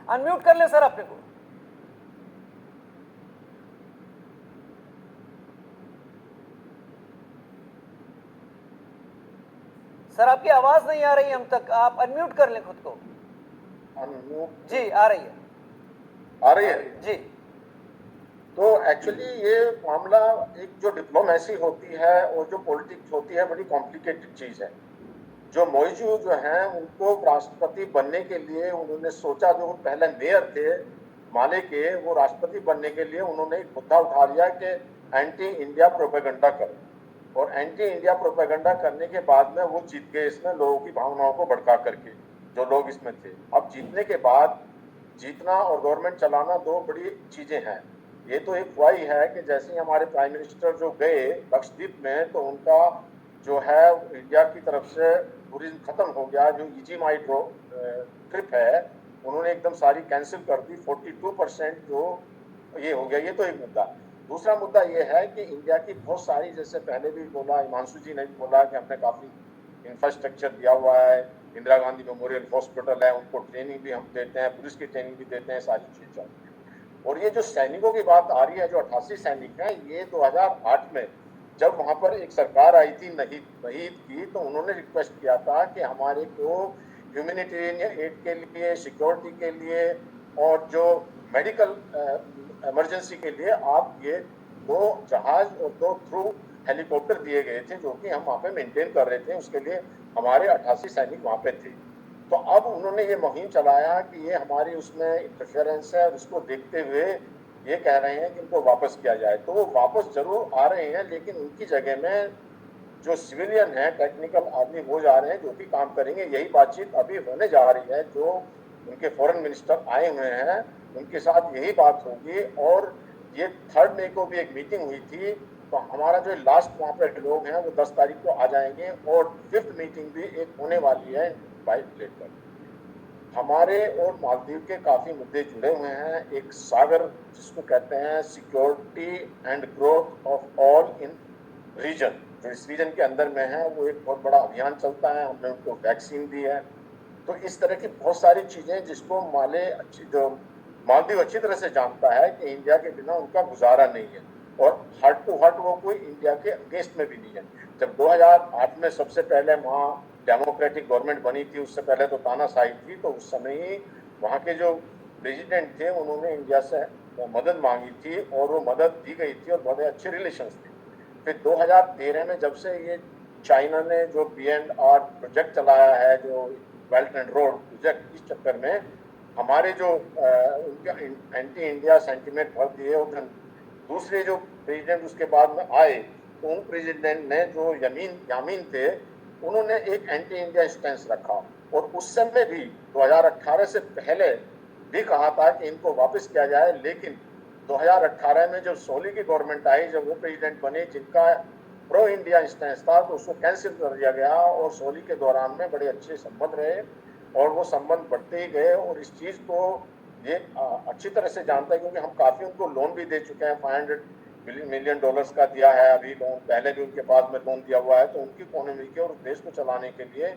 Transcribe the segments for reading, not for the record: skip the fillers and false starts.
Unmute कर ले sir अपने को। सर आपकी आवाज नहीं आ रही हम तक, आप अनम्यूट कर लें खुद को। जी आ रही है जी। तो एक्चुअली ये मामला एक जो डिप्लोमेसी होती है और जो पॉलिटिक्स होती है बड़ी कॉम्प्लिकेटेड चीज है। जो मोइजू जो हैं उनको राष्ट्रपति बनने के लिए उन्होंने सोचा, जो पहले मेयर थे माले के, वो राष्ट्रपति बनने के लिए उन्होंने एक मुद्दा उठा लिया कि एंटी इंडिया प्रोपेगेंडा करें, और एंटी इंडिया प्रोपेगेंडा करने के बाद में वो जीत गए इसमें लोगों की भावनाओं को भड़का करके, जो लोग इसमें थे। अब जीतने के बाद जीतना और गवर्नमेंट चलाना दो बड़ी चीजें हैं। ये तो एक हुआ ही है कि जैसे ही हमारे प्राइम मिनिस्टर जो गए लक्षद्वीप में, तो उनका जो है इंडिया की तरफ से टूरिज्म खत्म हो गया। जो इजीमाइट्रो ट्रिप है उन्होंने एकदम सारी कैंसिल कर दी, 42% जो ये हो गया। ये तो एक मुद्दा। दूसरा मुद्दा ये है कि इंडिया की बहुत सारी, जैसे पहले भी बोला हिमांशु जी ने बोला कि हमने काफी इंफ्रास्ट्रक्चर दिया हुआ है, इंदिरा गांधी मेमोरियल हॉस्पिटल है, उनको ट्रेनिंग भी हम देते हैं, पुलिस की ट्रेनिंग भी देते हैं, सारी चीज चलती है। और ये जो सैनिकों की बात आ रही है, जो 88 सैनिक हैं, ये 2008 में जब वहां पर एक सरकार आई थी नहीद की, तो उन्होंने रिक्वेस्ट किया था कि हमारे को ह्यूमैनिटेरियन एड के लिए, सिक्योरिटी के लिए और जो मेडिकल इमरजेंसी के लिए आप ये 2 जहाज और 2 थ्रू हेलीकॉप्टर दिए गए थे, जो कि हम वहाँ पे मेंटेन कर रहे थे। उसके लिए हमारे 88 सैनिक वहाँ पे थे। तो अब उन्होंने ये मुहिम चलाया कि ये हमारी उसमें इंटरफेरेंस है, और उसको देखते हुए ये कह रहे हैं कि इनको वापस किया जाए। तो वो वापस जरूर आ रहे हैं, लेकिन उनकी जगह में जो सिविलियन है, टेक्निकल आदमी वो जा रहे हैं जो कि काम करेंगे। यही बातचीत अभी होने जा रही है। जो उनके फॉरेन मिनिस्टर आए हुए हैं उनके साथ यही बात होगी। और ये 3 मई को भी एक मीटिंग हुई थी, तो हमारा जो लास्ट वहाँ पे लोग हैं वो 10 तारीख को आ जाएंगे, और 5th मीटिंग भी एक होने वाली है वाइट प्लेट पर। हमारे और मालदीव के काफी मुद्दे जुड़े हुए हैं। एक सागर जिसको कहते हैं security and growth of all in region, जो इस रीजन के अंदर में है, वो एक बहुत बड़ा अभियान चलता है। हमने उनको वैक्सीन दी है। तो इस तरह की बहुत सारी चीजें जिसको मालदीव अच्छी तरह से जानता है कि इंडिया के बिना उनका गुजारा नहीं है, और हार्ट टू हार्ट वो कोई इंडिया के अगेंस्ट में भी नहीं है। जब 2008 में सबसे पहले वहाँ डेमोक्रेटिक गवर्नमेंट बनी थी, उससे पहले तो तानाशाही थी, तो उस समय ही वहाँ के जो प्रेसिडेंट थे उन्होंने इंडिया से मदद मांगी थी, और वो मदद दी गई थी, और बहुत अच्छे रिलेशंस थे। फिर 2013 में जब से ये चाइना ने जो B&R प्रोजेक्ट चलाया है, जो बेल्ट एंड रोड प्रोजेक्ट, इस चक्कर में हमारे जो उनके एंटी इंडिया सेंटिमेंट भर दिए। और दूसरे जो प्रेसिडेंट उसके बाद में आए, तो उन प्रेसिडेंट ने जो यामीन थे, उन्होंने एक एंटी इंडिया स्टैंस रखा। और उस समय भी 2018 से पहले भी कहा था कि इनको वापस किया जाए, लेकिन 2018 में जब सोली की गवर्नमेंट आई, जब वो प्रेसिडेंट बने जिनका प्रो इंडिया स्टैंस था, तो उसको कैंसिल कर दिया गया। और सोली के दौरान में बड़े अच्छे संबंध रहे, और वो संबंध बढ़ते ही गए। और इस चीज को ये अच्छी तरह से जानता है, क्योंकि हम काफी उनको लोन भी दे चुके हैं। $500 मिलियन का दिया है अभी लोन, पहले भी उनके पास में लोन दिया हुआ है। तो उनकी इकोनॉमी के और देश को चलाने के लिए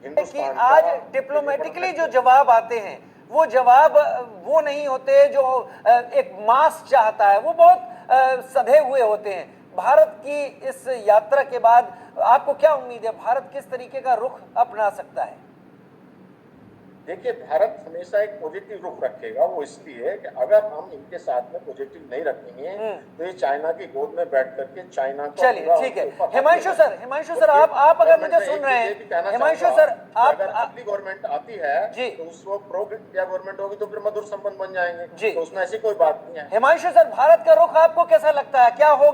हिंदुस्तान आज डिप्लोमेटिकली जो जवाब आते हैं वो जवाब वो नहीं होते जो एक मास चाहता है, वो बहुत सधे हुए होते हैं। भारत की इस यात्रा के बाद आपको क्या उम्मीद है, भारत किस तरीके का रुख अपना सकता है? देखिए, भारत हमेशा एक पॉजिटिव रुख रखेगा। वो इसलिए कि अगर हम इनके साथ में पॉजिटिव नहीं रखेंगे तो ये चाइना की गोद में बैठ करके चाइना को। चलिए ठीक है हिमांशु सर आप अगर मुझे सुन रहे हैं, हिमांशु सर आप अगर अपनी गवर्नमेंट आती है तो उसको प्रो इंडिया गवर्नमेंट होगी, तो फिर मधुर संबंध बन जाएंगे। तो उसमें ऐसी कोई बात नहीं है। हिमांशु सर, भारत का रुख आपको कैसा लगता है, क्या होगा?